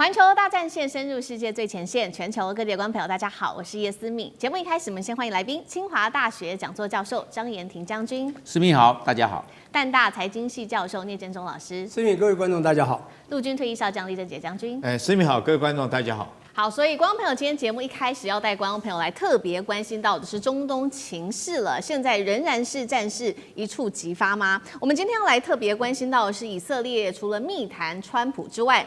環球大戰線深入世界最前線，全球各地的觀眾朋友，大家好，我是葉思敏。節目一開始，我們先歡迎來賓，清華大學講座教授張妍婷將軍。思敏好，大家好。淡大財經系教授聶政忠老師。思敏，各位觀眾大家好。陸軍退役少將李正傑將軍。思敏好，各位觀眾大家好。好，所以觀眾朋友，今天節目一開始要帶觀眾朋友來特別關心到的是中東情勢了。現在仍然是戰事一觸即發嗎？我們今天要來特別關心到的是以色列除了密談川普之外，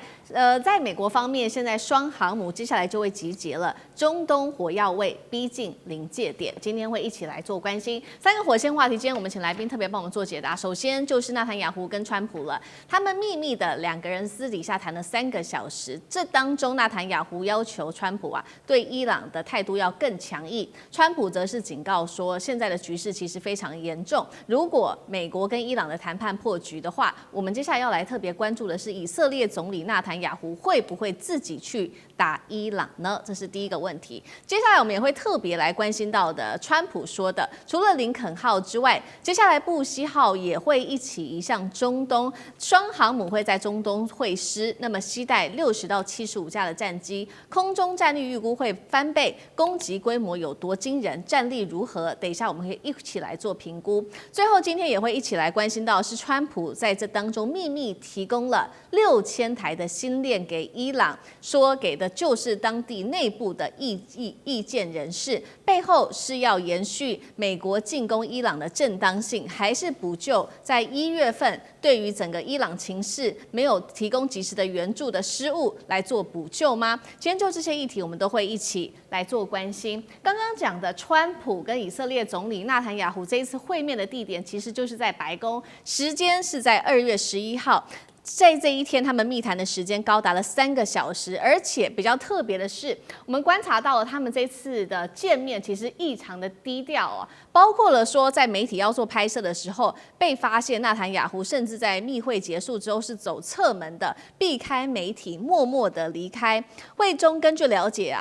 在美國方面，現在雙航母接下來就會集結了，中東火藥味逼近臨界點。今天會一起來做關心三個火線話題。今天我們請來賓特別幫我們做解答。首先就是納坦雅胡跟川普了，他們秘密的兩個人私底下談了3個小時，這當中納坦雅胡要求川普對伊朗的態度要更強硬，川普則是警告說，現在的局勢其實非常嚴重，如果美國跟伊朗的談判破局的話，我們接下來要來特別關注的是以色列總理納坦雅胡會不會自己去打伊朗呢？這是第一個問題。接下來我們也會特別來關心到的，川普說的，除了林肯號之外，接下來布希號也會一起移向中東，雙航母會在中東會師，那麼攜帶60到75架的戰機，空中戰力預估會翻倍，攻擊規模有多驚人，戰力如何？等一下我們可以一起來做評估。最後今天也會一起來關心到，是川普在這當中秘密提供了6000台的星鏈給伊朗，說給的就是當地內部的意見人士，背後是要延續美國進攻伊朗的正當性，還是補救在1月份對於整個伊朗情勢沒有提供及時的援助的失誤來做補救嗎？今天就這些議題，我們都會一起來做關心。剛剛講的川普跟以色列總理納坦雅胡這一次會面的地點，其實就是在白宮，時間是在2月11號。在這一天，他們密談的時間高達了3個小時，而且比較特別的是，我們觀察到了他們這次的見面其實異常的低調啊，包括了說在媒體要做拍攝的時候，被發現納坦雅胡甚至在密會結束之後是走側門的，避開媒體，默默的離開。會中根據了解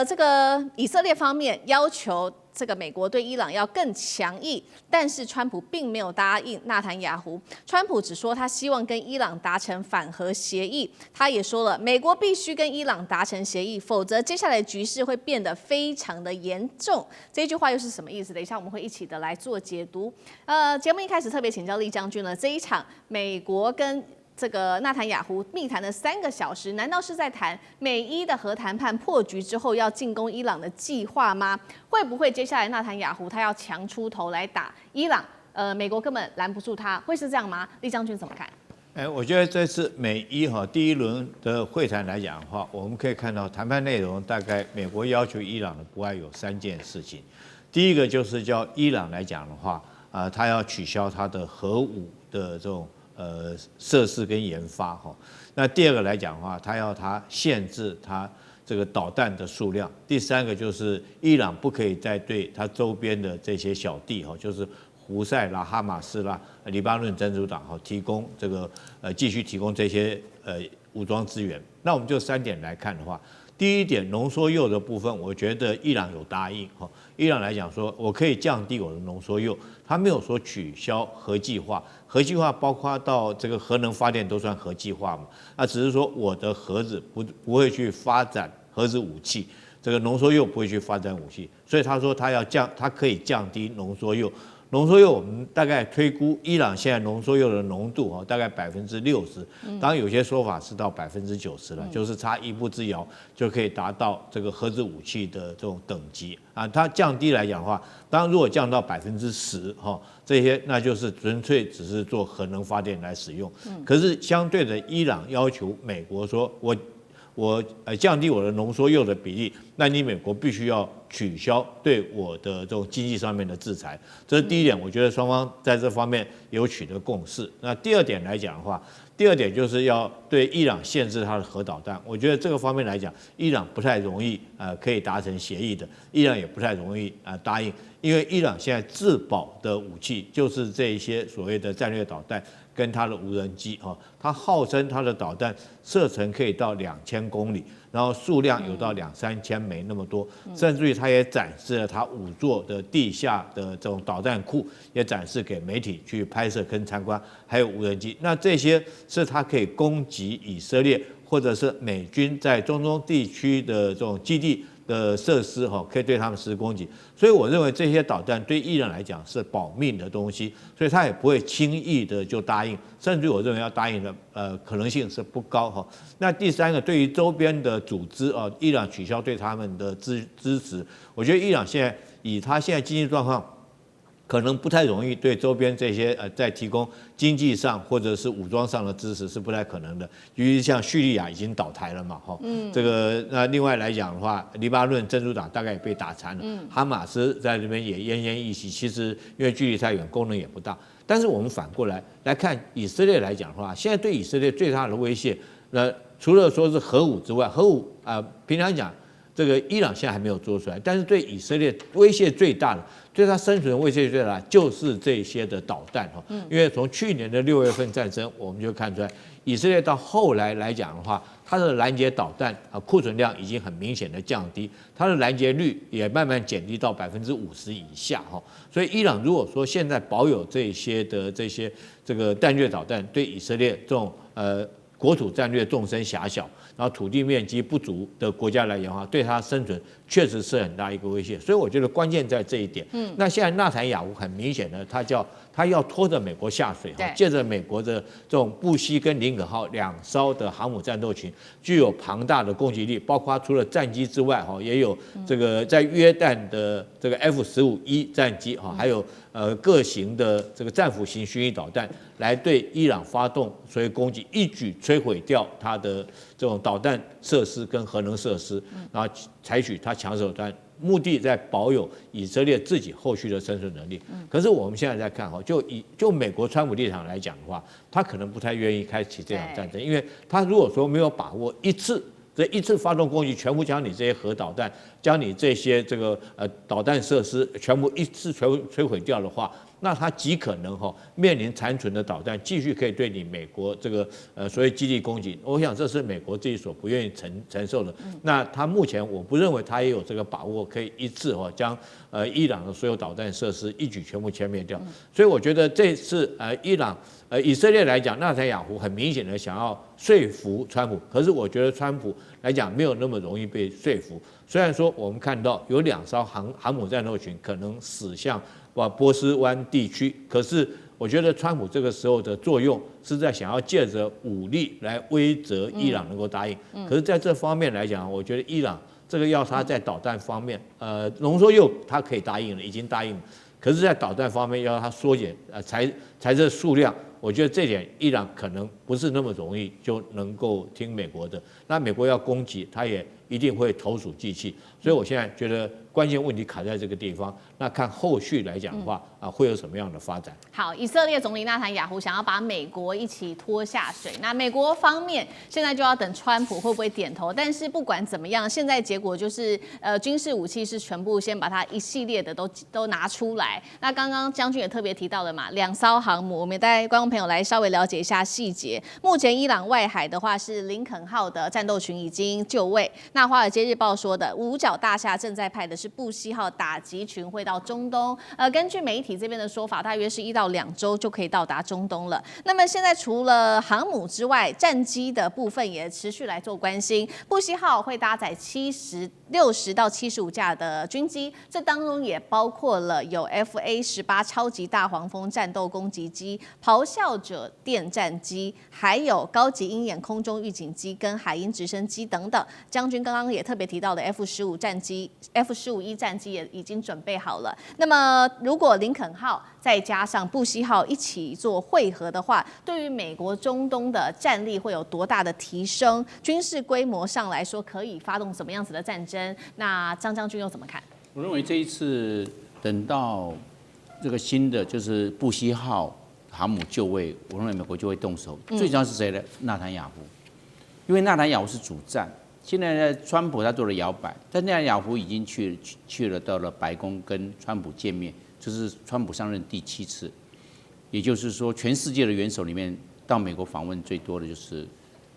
這個以色列方面要求這個美國對伊朗要更強硬，但是川普並沒有答應納坦雅胡。川普只說他希望跟伊朗達成反核協議，他也說了，美國必須跟伊朗達成協議，否則接下來的局勢會變得非常的嚴重。這句話又是什麼意思？等一下我們會一起的來做解讀。節目一開始特別請教李將軍了，這一場美國跟這個納坦雅胡密談了3個小時，難道是在談美伊的核談判破局之後要進攻伊朗的計劃嗎？會不會接下來納坦雅胡他要強出頭來打伊朗？美國根本攔不住他，會是這樣嗎？李將軍怎麼看？我覺得這次美伊第一輪的會談來講的話，我們可以看到談判內容大概美國要求伊朗的不外有3件事情。第一個就是叫伊朗來講的話，他要取消他的核武的這種設施跟研發哈。那第二個來講的話，他限制他這個導彈的數量。第三個就是伊朗不可以再對他周邊的這些小弟哈，就是胡塞啦、哈馬斯啦、黎巴嫩真主黨哈，提供這個繼續提供這些武裝資源。那我們就3點來看的話，第一點濃縮鈾的部分，我覺得伊朗有答應哈。伊朗來講說，我可以降低我的濃縮鈾，他沒有說取消核計劃。核計劃包括到這個核能發電都算核計劃嘛？那只是說我的核子不會去發展核子武器，這個濃縮鈾不會去發展武器，所以他說他可以降低濃縮鈾。濃縮鈾我們大概推估，伊朗現在濃縮鈾的濃度大概60%，當然有些說法是到90%了，就是差一步之遙就可以達到這個核子武器的這種等級啊。它降低來講的話，當然如果降到10%這些那就是純粹只是做核能發電來使用。可是相對的，伊朗要求美國說我降低我的濃縮鈾的比例，那你美國必須要取消對我的這種經濟上面的制裁，這是第一點。我覺得雙方在這方面有取得共識。那第二點來講的話，第二點就是要對伊朗限制它的核導彈。我覺得這個方面來講，伊朗不太容易可以達成協議的，伊朗也不太容易答應，因為伊朗現在自保的武器就是這一些所謂的戰略導彈跟它的無人機它號稱它的導彈射程可以到2000公里，然後數量有到2-3千枚那麼多，甚至於它也展示了它5座的地下的這種導彈庫，也展示給媒體去拍攝跟參觀，還有無人機。那這些是它可以攻擊以色列或者是美軍在中東地區的這種基地的設施可以對他們實施攻擊，所以我認為這些導彈對伊朗來講是保命的東西，所以他也不會輕易的就答應，甚至我認為要答應的可能性是不高。那第三個，對於周邊的組織伊朗取消對他們的支持，我覺得伊朗現在以他現在經濟狀況，可能不太容易對周邊這些在提供經濟上或者是武裝上的支持是不太可能的，尤其像敘利亞已經倒台了嘛，這個那另外來講的話，黎巴嫩真主党大概也被打殘了，哈馬斯在這邊也奄奄一息，其實因為距離太遠，功能也不大。但是我們反過來看以色列來講的話，現在對以色列最大的威脅，除了說是核武之外，核武平常講這個伊朗現在還沒有做出來，但是對以色列威脅最大的。對它生存威脅最大就是這些的導彈因為從去年的6月份戰爭，我們就看出來，以色列到後來來講的話，它的攔截導彈庫存量已經很明顯的降低，它的攔截率也慢慢減低到50%以下所以伊朗如果說現在保有這些這個彈道導彈，對以色列這種國土戰略縱深狹小，然後土地面積不足的國家來講的話，對它生存確實是很大一個威脅。所以我覺得關鍵在這一點。那現在納坦雅胡很明顯的，他要拖着美國下水，借着美國的這種布希跟林肯號2艘的航母戰鬥群，具有龐大的攻擊力，包括除了戰機之外，也有這個在約旦的這個 F-15E 戰機，還有各型的這個戰斧型巡弋導彈，來對伊朗發動所謂攻擊，一舉摧毀掉它的這種導彈設施跟核能設施，然後採取它搶手段，目的在保有以色列自己後續的生存能力。可是我們现在在看就美國川普立場來講的話，他可能不太願意開啟這場戰爭，因為他如果說沒有把握一次發動攻擊，全部將你這些核導彈，將你這些這個導彈設施全部一次摧毀掉的話，那它極可能面臨殘存的導彈繼續可以對你美國這個所謂基地攻擊。我想這是美國自己所不願意承受的。那他目前我不認為他也有這個把握可以一次將伊朗的所有導彈設施一舉全部殲滅掉。所以我覺得這次以色列來講，納坦雅胡很明顯的想要說服川普，可是我覺得川普來講沒有那麼容易被說服。雖然說我們看到有2艘航母戰鬥群可能駛向波斯灣地區，可是我覺得川普這個時候的作用是在想要借着武力來威懾伊朗能夠答應。可是在這方面來講，我覺得伊朗這個要他在導彈方面，濃縮鈾他可以答應了，已經答應了。可是，在導彈方面要他縮減財政數量，我覺得這點伊朗可能不是那麼容易就能夠聽美國的。那美國要攻擊，他也一定會投鼠忌器。所以我現在覺得關鍵問題卡在這個地方。那看後續來講的話，會有什麼樣的發展？好，以色列總理納坦雅胡想要把美國一起拖下水。那美國方面現在就要等川普會不會點頭。但是不管怎麼樣，現在結果就是軍事武器是全部先把它一系列的都拿出來。那剛剛將軍也特別提到了嘛，2艘航母，我們也帶觀眾朋友來稍微了解一下細節。目前伊朗外海的話是林肯號的戰鬥群已經就位。那華爾街日報說的五角大廈正在派的是布希號打擊群會到中東。根據媒體這邊的說法，大約是1到2周就可以到達中東了。那麼現在除了航母之外，戰機的部分也持續來做關心。布希號會搭載60到75架的軍機，這當中也包括了有 FA-18超級大黃蜂戰鬥攻擊機、咆哮者電戰機，還有高級鷹眼空中預警機跟海鷹直升機等等。將軍剛剛也特別提到的 F-15 戰機、F-15E 戰機也已經準備好了。那麼如果林肯號再加上布希號一起做會合的話，對於美國中東的戰力會有多大的提升？軍事規模上來說，可以發動什麼樣子的戰爭？那張將軍又怎麼看？我認為這一次等到這個新的就是布希號航母就位，我認為美國就會動手。最主要是誰呢？納坦雅胡，因為納坦雅胡是主戰。現在呢，川普他做了搖擺，但納坦雅胡已經去了到了白宮跟川普見面，這是川普上任第7次，也就是說，全世界的元首裡面到美國訪問最多的就是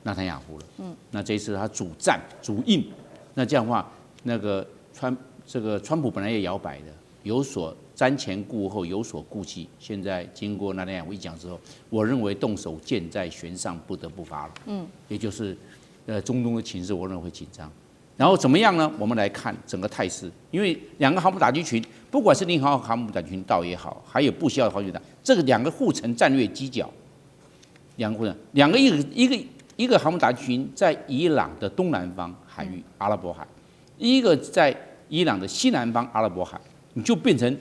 納坦雅胡了。那這一次他主戰主印，那這樣的話，那個川普本來也搖擺的，有所瞻前顧後，有所顧忌。現在經過納坦雅胡一講之後，我認為動手箭在弦上不得不發了。也就是中東的情勢，我認為會緊張。然後怎麼樣呢？我們來看整個態勢，因為兩個航母打擊群，不管是0號航母打擊群島也好，還有不希號航母打擊群，這個兩個互成戰略犄角，一個航母打擊群在伊朗的東南方海域阿拉伯海，一個在伊朗的西南方阿拉伯海，你就變成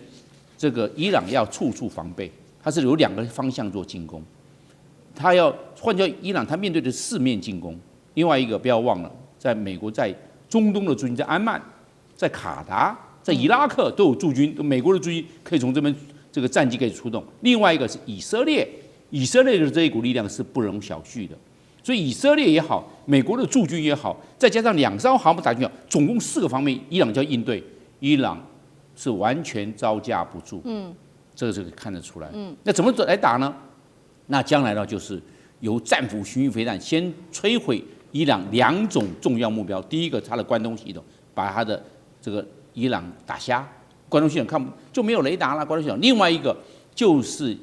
這個伊朗要處處防備，它是有2個方向做進攻，它要換叫伊朗，它面對的4面進攻。另外一個不要忘了，在美國在中東的駐軍，在安曼、在卡達、在伊拉克都有駐軍，美國的駐軍可以從這邊這個戰機可以出動。另外一個是以色列，以色列的這一股力量是不容小覷的。所以以色列也好，美國的駐軍也好，再加上2艘航母打擊群，總共4個方面，伊朗就要應對。伊朗是完全招架不住，這個看得出來。那怎麼來打呢？那將來呢，就是由戰斧巡弋飛彈先摧毀伊朗2種重要目標。第一個，它的關東系統，把它的這個伊朗打瞎，關東系統看就沒有雷達了。關東系統，另外一個就是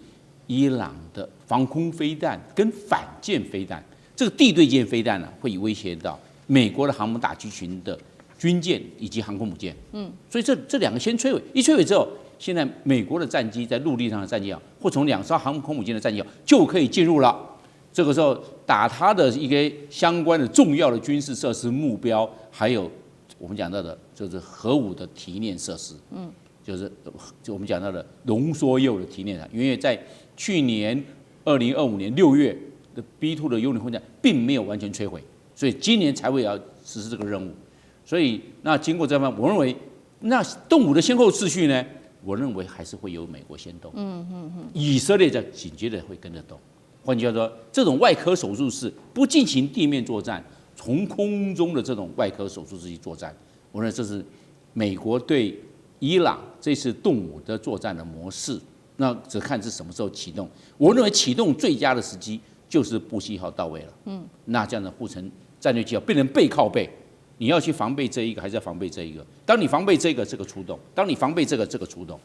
伊朗的防空飛彈跟反艦飛彈。這個地對艦飛彈呢，會威脅到美國的航母打擊群的軍艦以及航空母艦。所以這2個先摧毀，一摧毀之後，現在美國的戰機在陸地上的戰機或從2艘航空母艦的戰機就可以進入了。這個時候打它的一個相關的重要的軍事設施目標，還有我們講到的就是核武的提煉設施，就是我們講到的濃縮鈾的提煉廠，因為在去年2025年6月的 B2 的幽靈轟炸並沒有完全摧毀，所以今年才會要實施這個任務。所以那經過這番，我認為那動武的先後次序呢，我認為還是會由美國先動，以色列在緊接着會跟着動。換句話說，這種外科手術式不進行地面作戰，從空中的這種外科手術式去作戰，我認為這是美國對伊朗這次動武的作戰的模式。那只看是什麼時候啟動。我認為啟動最佳的時機就是不希號到位了。那這樣的護城戰略犄角變成背靠背，你要去防備這一個，還是要防備這一個？當你防備這個，這個出動；當你防備這個，這個出動。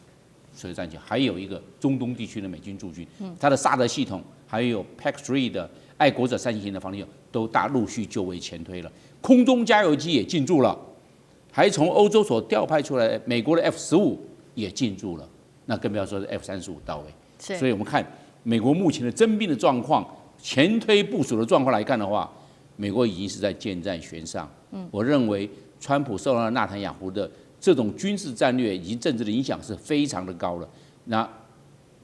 所以戰機還有一個中東地區的美軍駐軍，它的薩德系統，還有 PAC-3 的愛國者3型的防禦都大陸續就位前推了，空中加油機也進駐了，還從歐洲所調派出來的美國的 F-15也進駐了，那更不要說是 F-35到位。所以我們看美國目前的徵兵的狀況、前推部署的狀況來看的話，美國已經是在箭在弦上。我認為川普受到納坦雅胡的這種軍事戰略以及政治的影響是非常的高了。那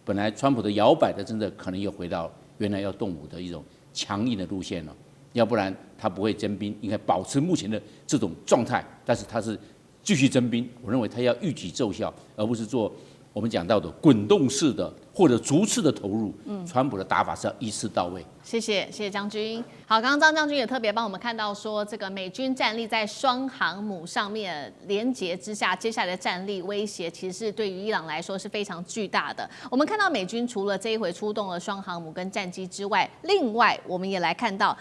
本來川普的搖擺的政策可能又回到原來要動武的一種強硬的路線了，要不然他不會徵兵，應該保持目前的這種狀態。但是他是繼續徵兵，我認為他要預計奏效，而不是做我們講到的滾動式的或者逐次的投入。川普的打法是要一次到位。謝謝將軍。好，剛剛張將軍也特別幫我們看到說，這個美軍戰力在雙航母上面連結之下，接下來的戰力威脅其實是對於伊朗來說是非常巨大的。我們看到美軍除了這一回出動了雙航母跟戰機之外，另外我們也來看到，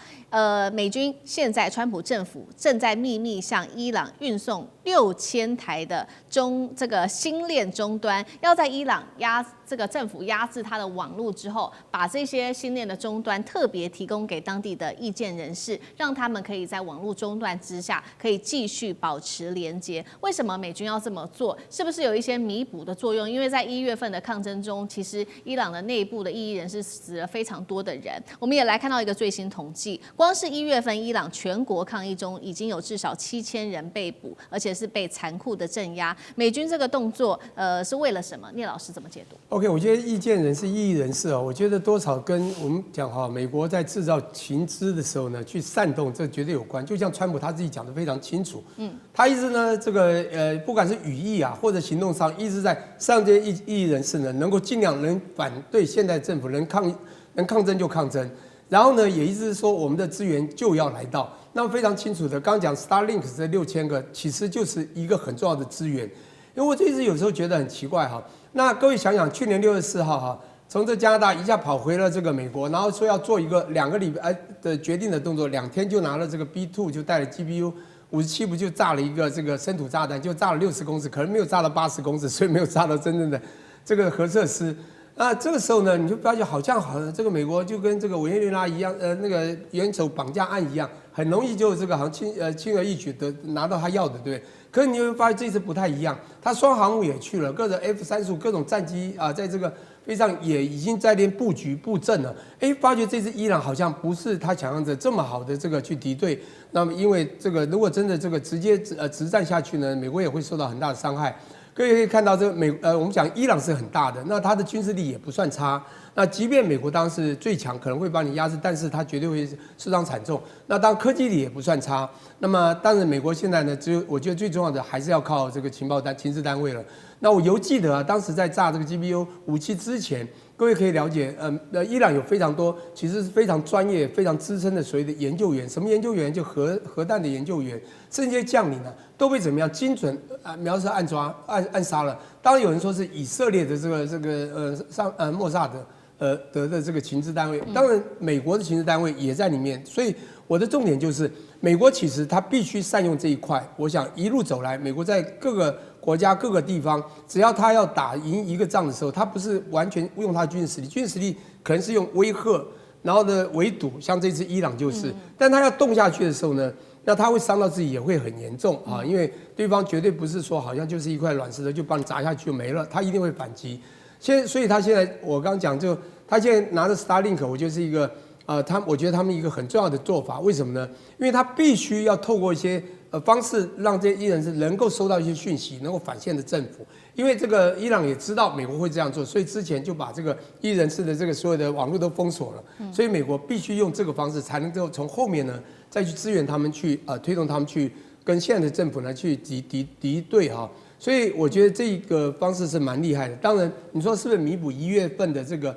美軍現在川普政府正在秘密向伊朗運送6000台的這個星鏈終端，要在伊朗這個政府壓制它的網絡之後，把這些星鏈的終端特別提供給當地的意見人士，讓他們可以在網絡中斷之下可以繼續保持連接。為什麼美軍要這麼做？是不是有一些彌補的作用？因為在1月份的抗爭中，其實伊朗的內部的異議人士死了非常多的人。我們也來看到一個最新統計，光是1月份伊朗全國抗議中已經有至少7000人被捕，而且是被殘酷的鎮壓。美軍這個動作，是為了什麼？聶老師怎麼解读？OK， 我覺得意見人士、異議人士我覺得多少跟我們講哈，美國在製造情資的時候呢，去煽動，這絕對有關。就像川普他自己講的非常清楚，他一直呢，這個不管是語義啊，或者行動上，一直在讓這些異議人士呢，能夠盡量能反對現在政府，能抗爭就抗爭，然後呢，也一直說我們的資源就要來到。那麼非常清楚的，剛講 Starlink 這6000個，其實就是一個很重要的資源。因為我一直有時候覺得很奇怪哈，那各位想想，去年6月4號哈，從這加拿大一下跑回了這個美國，然後說要做一個2個禮拜的決定的動作，2天就拿了這個 B2，就帶了 GBU57，不就炸了一個這個深土炸彈，就炸了60公尺，可能沒有炸到80公尺，所以沒有炸到真正的這個核設施。那這個時候呢，你就發覺好像这個美國就跟這個委內瑞拉一樣，那個元首綁架案一樣，很容易就這個好像輕而易舉的拿到他要的，對不對？可是你會發現這次不太一樣，他雙航母也去了，各種 F-35各種戰機啊，在這個飛上也已經在連布局布陣了。發覺這次伊朗好像不是他想象着這麼好的這個去敵對。那麼因為這個如果真的這個直接直戰下去呢，美國也會受到很大的傷害。各位可以看到，這個我們講伊朗是很大的，那它的軍事力也不算差。那即便美國當時是最強，可能會把你壓制，但是它絕對會受傷慘重。那當然科技力也不算差。那麼當然，美國現在呢，我覺得最重要的還是要靠這個情治單位了。那我猶記得啊，當時在炸這個 GBU 武器之前，各位可以了解，伊朗有非常多其實是非常專業、非常資深的所謂的研究員。什麼研究員？就核彈的研究員，甚至這些將領呢，都被怎麼樣精準瞄射暗殺了。當然有人說是以色列的莫薩德的這個情治單位，當然美國的情治单位也在裡面。所以我的重點就是，美國其實它必須善用這一塊。我想一路走來，美國在各個國家各個地方，只要他要打贏一個仗的時候，他不是完全用他的軍事實力，軍事實力可能是用威嚇，然後呢圍堵，像這次伊朗就是。但他要動下去的時候呢，那他會傷到自己，也會很嚴重啊，因為對方絕對不是說好像就是一塊軟石頭就幫你砸下去就沒了，他一定會反擊。所以他現在我剛講就他現在拿着 Starlink， 我覺得是一個我覺得他們一個很重要的做法。為什麼呢？因為他必須要透過一些方式，讓這些伊人是能夠收到一些訊息，能夠反線的政府。因為這個伊朗也知道美國會這樣做，所以之前就把這個伊人式的這個所有的網絡都封鎖了。所以美國必須用這個方式，才能夠從後面呢再去支援他們，去推動他們去跟現在的政府呢去敵對哈。所以我覺得這個方式是蠻厲害的。當然，你說是不是彌補1月份的這個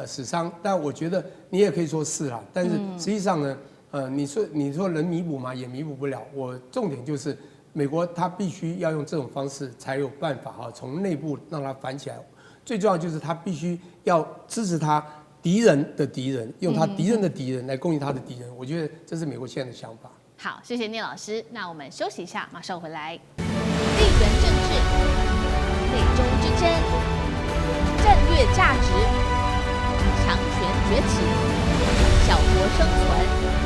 死傷？但我覺得你也可以說是啦。但是實際上呢，你說能彌補嗎？也彌補不了。我重點就是，美國它必須要用這種方式才有辦法哈，從內部讓它反起來。最重要就是它必須要支持他敵人的敵人，用他敵人的敵人來攻擊他的敵人。我覺得這是美國現在的想法。好，謝謝聶老師。那我們休息一下，馬上回來。地緣政治、美中之爭、戰略價值、強權崛起、小國生存。